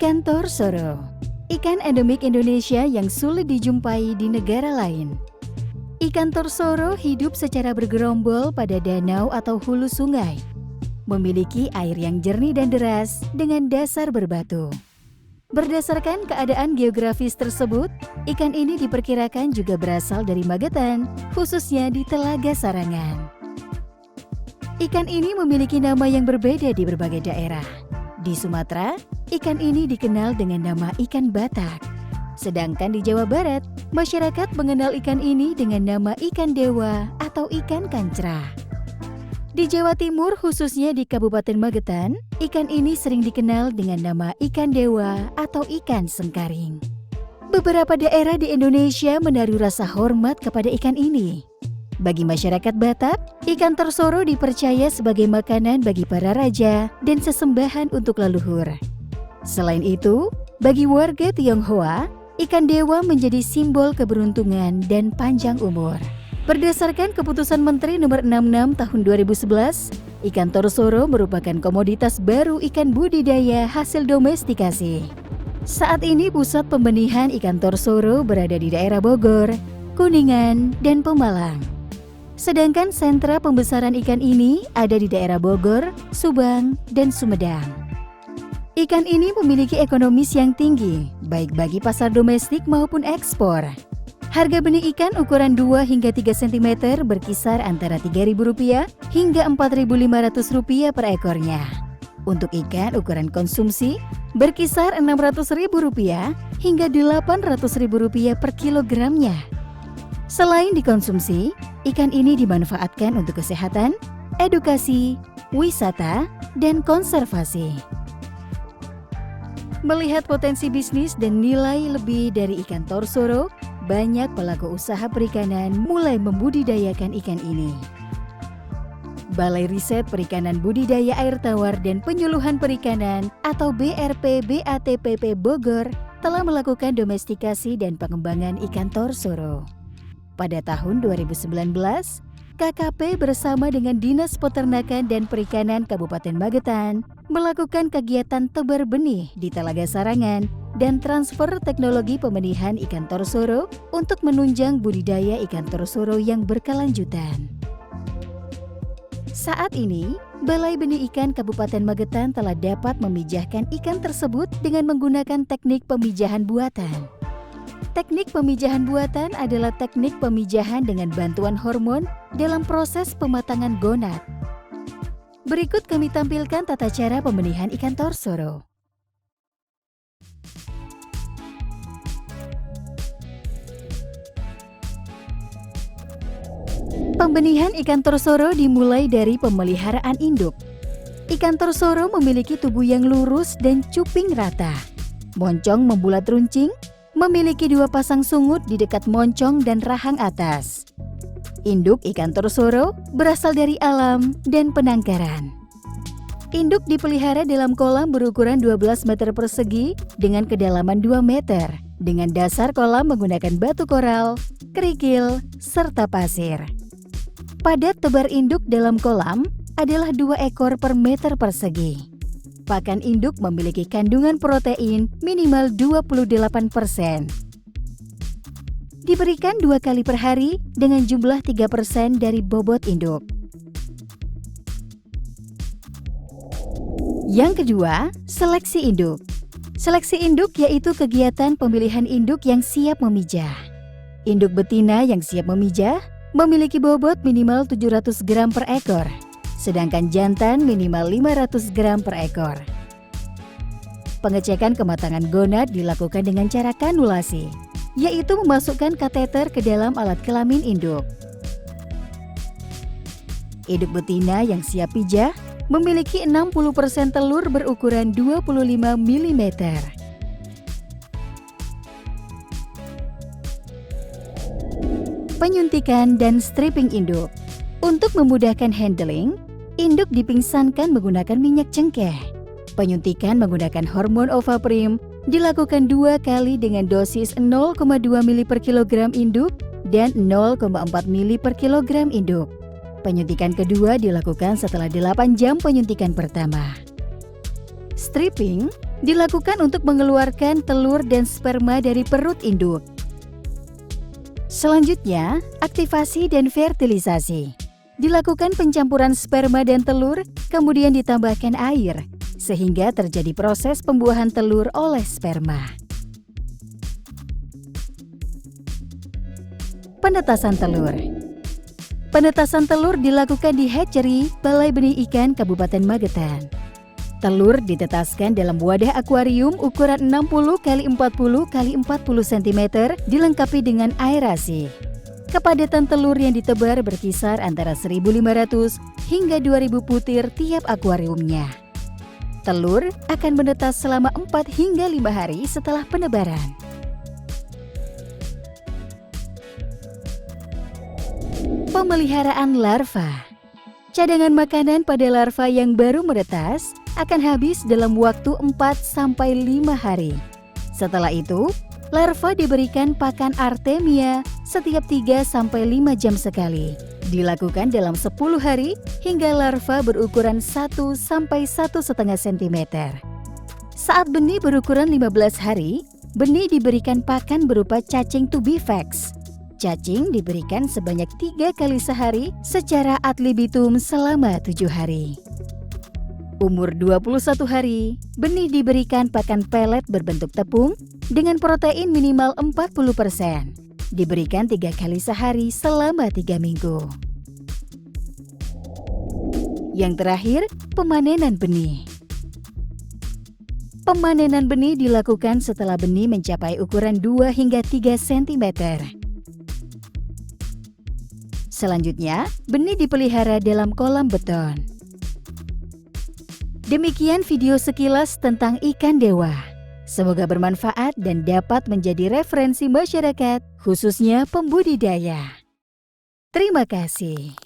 Ikan torsoro, ikan endemik Indonesia yang sulit dijumpai di negara lain. Ikan torsoro hidup secara bergerombol pada danau atau hulu sungai. Memiliki air yang jernih dan deras dengan dasar berbatu. Berdasarkan keadaan geografis tersebut, ikan ini diperkirakan juga berasal dari Magetan, khususnya di Telaga Sarangan. Ikan ini memiliki nama yang berbeda di berbagai daerah. Di Sumatera, ikan ini dikenal dengan nama ikan batak. Sedangkan di Jawa Barat, masyarakat mengenal ikan ini dengan nama ikan dewa atau ikan kancrah. Di Jawa Timur, khususnya di Kabupaten Magetan, ikan ini sering dikenal dengan nama ikan dewa atau ikan sengkaring. Beberapa daerah di Indonesia menaruh rasa hormat kepada ikan ini. Bagi masyarakat Batak, ikan torsoro dipercaya sebagai makanan bagi para raja dan sesembahan untuk leluhur. Selain itu, bagi warga Tionghoa, ikan dewa menjadi simbol keberuntungan dan panjang umur. Berdasarkan keputusan Menteri Nomor 66 Tahun 2011, ikan torsoro merupakan komoditas baru ikan budidaya hasil domestikasi. Saat ini pusat pembenihan ikan torsoro berada di daerah Bogor, Kuningan, dan Pemalang. Sedangkan sentra pembesaran ikan ini ada di daerah Bogor, Subang, dan Sumedang. Ikan ini memiliki ekonomis yang tinggi, baik bagi pasar domestik maupun ekspor. Harga benih ikan ukuran 2 hingga 3 cm berkisar antara Rp3.000 hingga Rp4.500 per ekornya. Untuk ikan ukuran konsumsi berkisar Rp600.000 hingga Rp800.000 per kilogramnya. Selain dikonsumsi, ikan ini dimanfaatkan untuk kesehatan, edukasi, wisata, dan konservasi. Melihat potensi bisnis dan nilai lebih dari ikan torsoro, banyak pelaku usaha perikanan mulai membudidayakan ikan ini. Balai Riset Perikanan Budidaya Air Tawar dan Penyuluhan Perikanan atau BRP BATPP Bogor telah melakukan domestikasi dan pengembangan ikan torsoro. Pada tahun 2019, KKP bersama dengan Dinas Peternakan dan Perikanan Kabupaten Magetan melakukan kegiatan tebar benih di Telaga Sarangan dan transfer teknologi pembenihan ikan torsoro untuk menunjang budidaya ikan torsoro yang berkelanjutan. Saat ini, Balai Benih Ikan Kabupaten Magetan telah dapat memijahkan ikan tersebut dengan menggunakan teknik pemijahan buatan. Teknik pemijahan buatan adalah teknik pemijahan dengan bantuan hormon dalam proses pematangan gonad. Berikut kami tampilkan tata cara pembenihan ikan torsoro. Pembenihan ikan torsoro dimulai dari pemeliharaan induk. Ikan torsoro memiliki tubuh yang lurus dan cuping rata. Moncong membulat runcing, memiliki 2 pasang sungut di dekat moncong dan rahang atas. Induk ikan torsoro berasal dari alam dan penangkaran. Induk dipelihara dalam kolam berukuran 12 meter persegi dengan kedalaman 2 meter, dengan dasar kolam menggunakan batu koral, kerikil, serta pasir. Padat tebar induk dalam kolam adalah 2 ekor per meter persegi. Pakan induk memiliki kandungan protein minimal 28%. Diberikan 2 kali per hari dengan jumlah 3% dari bobot induk. Yang kedua, seleksi induk. Seleksi induk yaitu kegiatan pemilihan induk yang siap memijah. Induk betina yang siap memijah memiliki bobot minimal 700 gram per ekor, sedangkan jantan minimal 500 gram per ekor. Pengecekan kematangan gonad dilakukan dengan cara kanulasi, yaitu memasukkan kateter ke dalam alat kelamin induk. Induk betina yang siap pijah memiliki 60% telur berukuran 25 mm. Penyuntikan dan stripping induk. Untuk memudahkan handling, induk dipingsankan menggunakan minyak cengkeh. Penyuntikan menggunakan hormon Ovaprim dilakukan 2 kali dengan dosis 0,2 ml per kilogram induk dan 0,4 ml per kilogram induk. Penyuntikan kedua dilakukan setelah 8 jam penyuntikan pertama. Stripping Dilakukan untuk mengeluarkan telur dan sperma dari perut induk. Selanjutnya, aktivasi dan fertilisasi. Dilakukan pencampuran sperma dan telur, kemudian ditambahkan air, sehingga terjadi proses pembuahan telur oleh sperma. Penetasan telur. Penetasan telur dilakukan di hatchery Balai Benih Ikan Kabupaten Magetan. Telur ditetaskan dalam wadah akuarium ukuran 60 x 40 x 40 cm dilengkapi dengan aerasi. Kepadatan telur yang ditebar berkisar antara 1.500 hingga 2.000 butir tiap akuariumnya. Telur akan menetas selama 4 hingga 5 hari setelah penebaran. Pemeliharaan larva. Cadangan makanan pada larva yang baru menetas akan habis dalam waktu 4-5 hari. Setelah itu, larva diberikan pakan Artemia setiap 3-5 jam sekali. Dilakukan dalam 10 hari hingga larva berukuran 1-1,5 cm. Saat benih berukuran 15 hari, benih diberikan pakan berupa cacing tubivax. Cacing diberikan sebanyak 3 kali sehari secara ad libitum selama 7 hari. Umur 21 hari, benih diberikan pakan pelet berbentuk tepung dengan protein minimal 40%. Diberikan 3 kali sehari selama 3 minggu. Yang terakhir, pemanenan benih. Pemanenan benih dilakukan setelah benih mencapai ukuran 2 hingga 3 cm. Selanjutnya, benih dipelihara dalam kolam beton. Demikian video sekilas tentang ikan dewa. Semoga bermanfaat dan dapat menjadi referensi masyarakat, khususnya pembudidaya. Terima kasih.